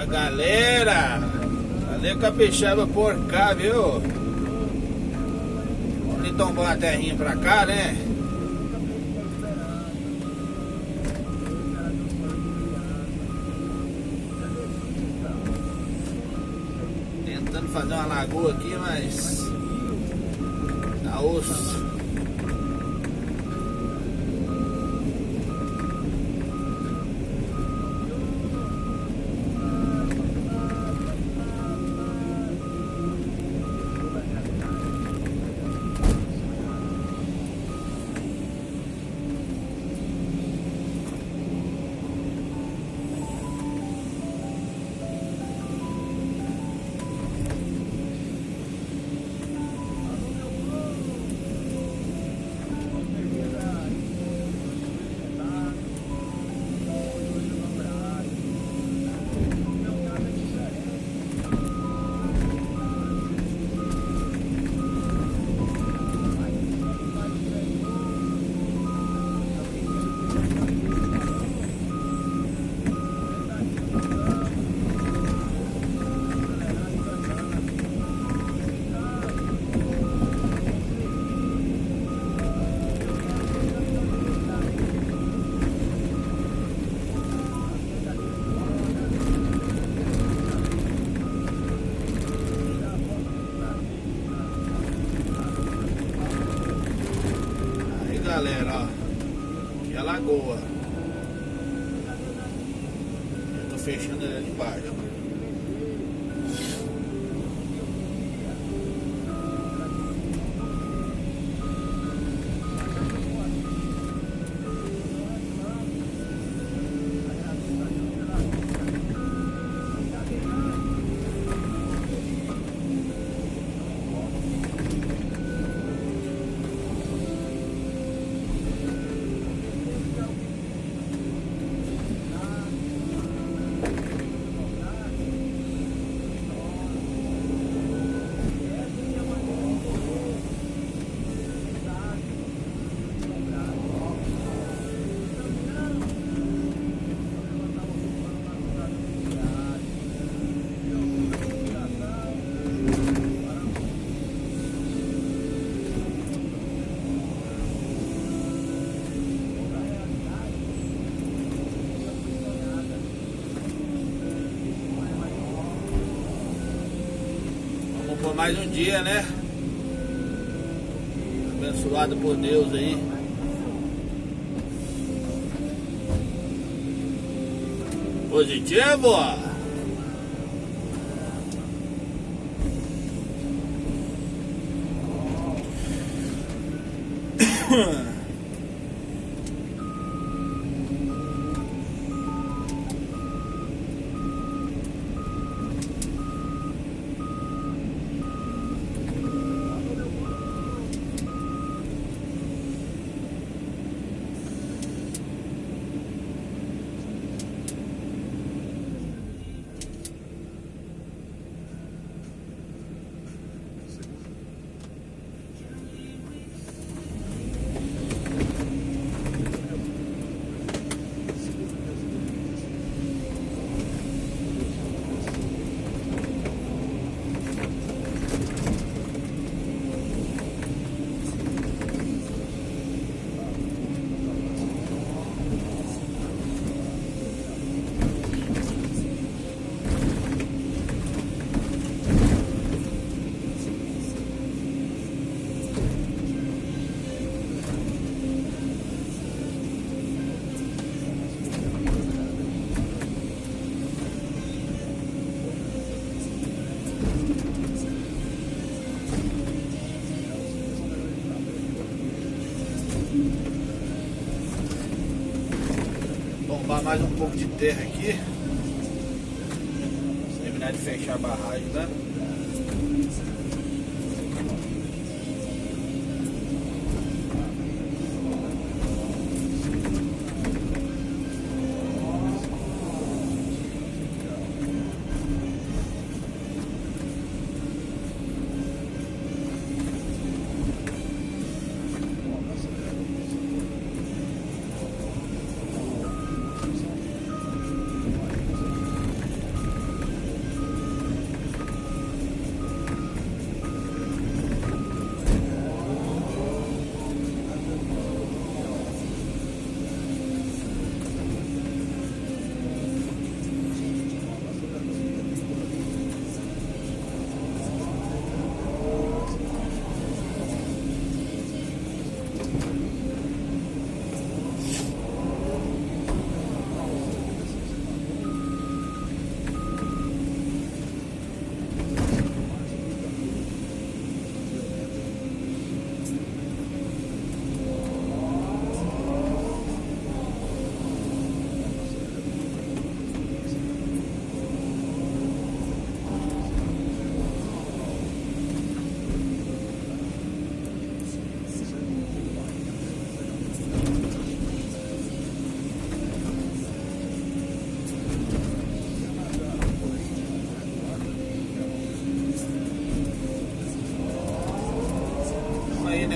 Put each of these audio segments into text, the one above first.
A galera, valeu capixaba por cá, viu? Vamos tombar uma terrinha pra cá, né? Tentando fazer uma lagoa aqui, mas tá osso. Galera, ó, aqui é a lagoa. Eu tô fechando ele ali embaixo. Por mais um dia, né? Abençoado por Deus aí. Positivo! Tombar mais um pouco de terra aqui. Terminar de fechar a barragem, né?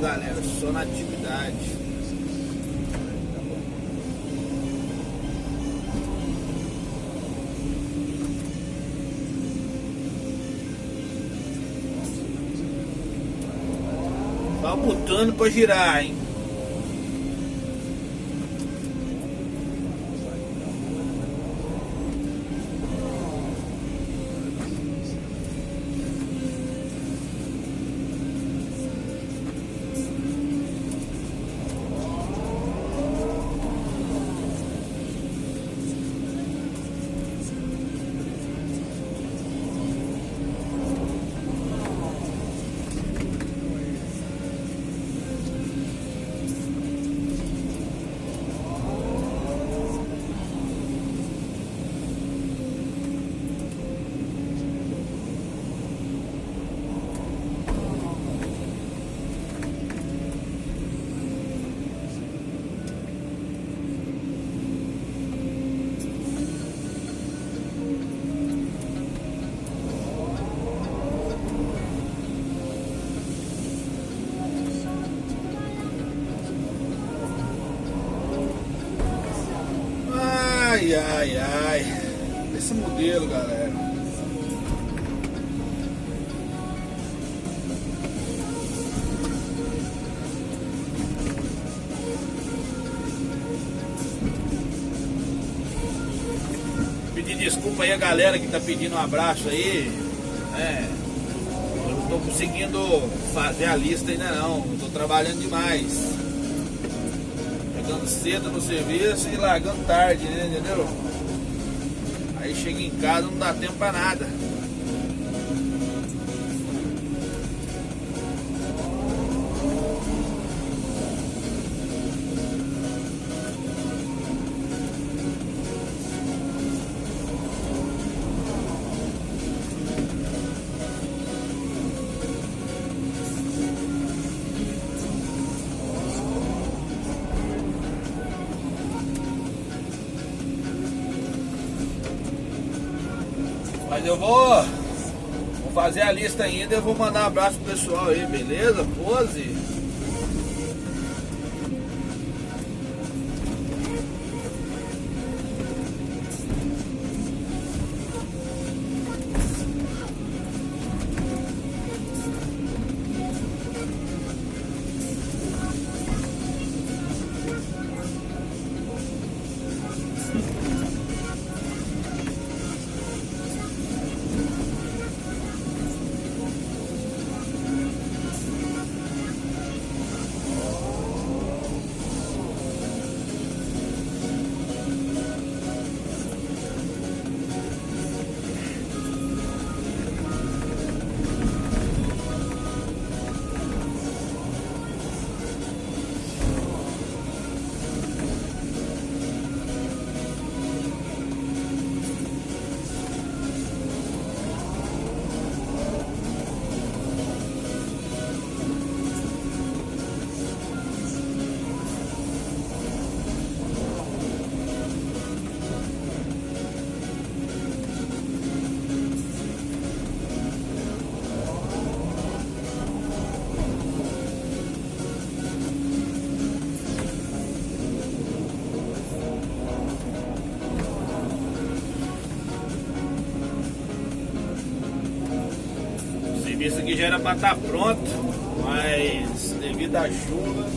galera? Só na atividade. Só botando pra girar, hein? Ai, ai, ai. Esse modelo, galera. Pedir desculpa aí a galera que tá pedindo um abraço aí. Eu não tô conseguindo fazer a lista ainda não. Eu tô trabalhando demais. Chegando cedo no serviço e largando tarde, né? Entendeu? Aí chega em casa não dá tempo pra nada. Mas eu vou fazer a lista ainda, eu vou mandar um abraço pro pessoal aí, beleza? Pose. Isso aqui já era para estar pronto, mas devido à chuva,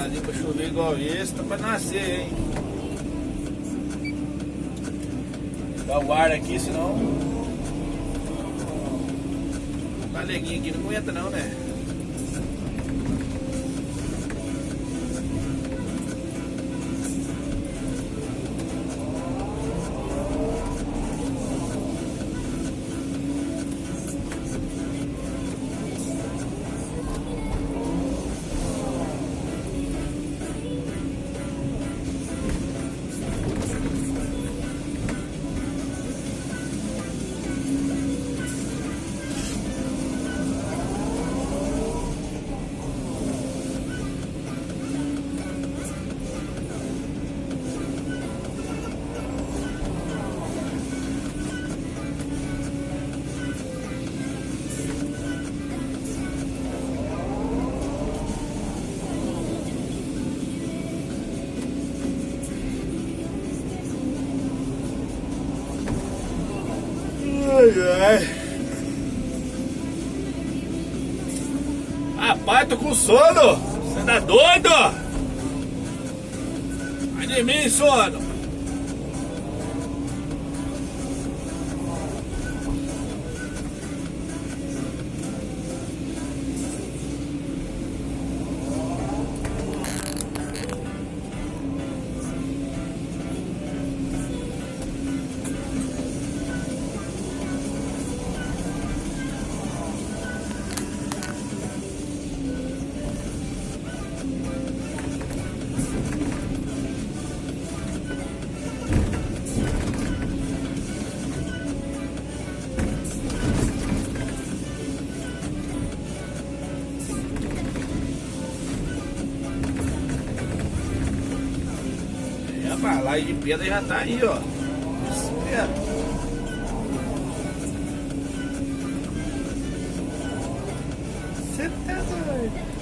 ali para chover igual esse, tá para nascer, hein? Dá o ar aqui, senão tá leguinho aqui, não aguenta não, né? Ai. Rapaz, tô com sono. Você tá doido? Vai de mim, sono. A laje de pedra já tá aí, ó. Espera. Você tá doido?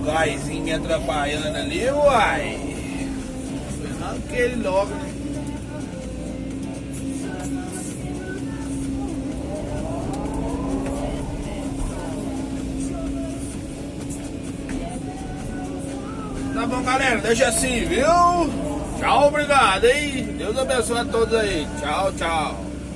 gaizinho me atrapalhando ali, uai. Não aquele logo, né? Tá bom, galera, deixa assim, viu? Tchau, obrigado, hein? Deus abençoe a todos aí. Tchau, tchau.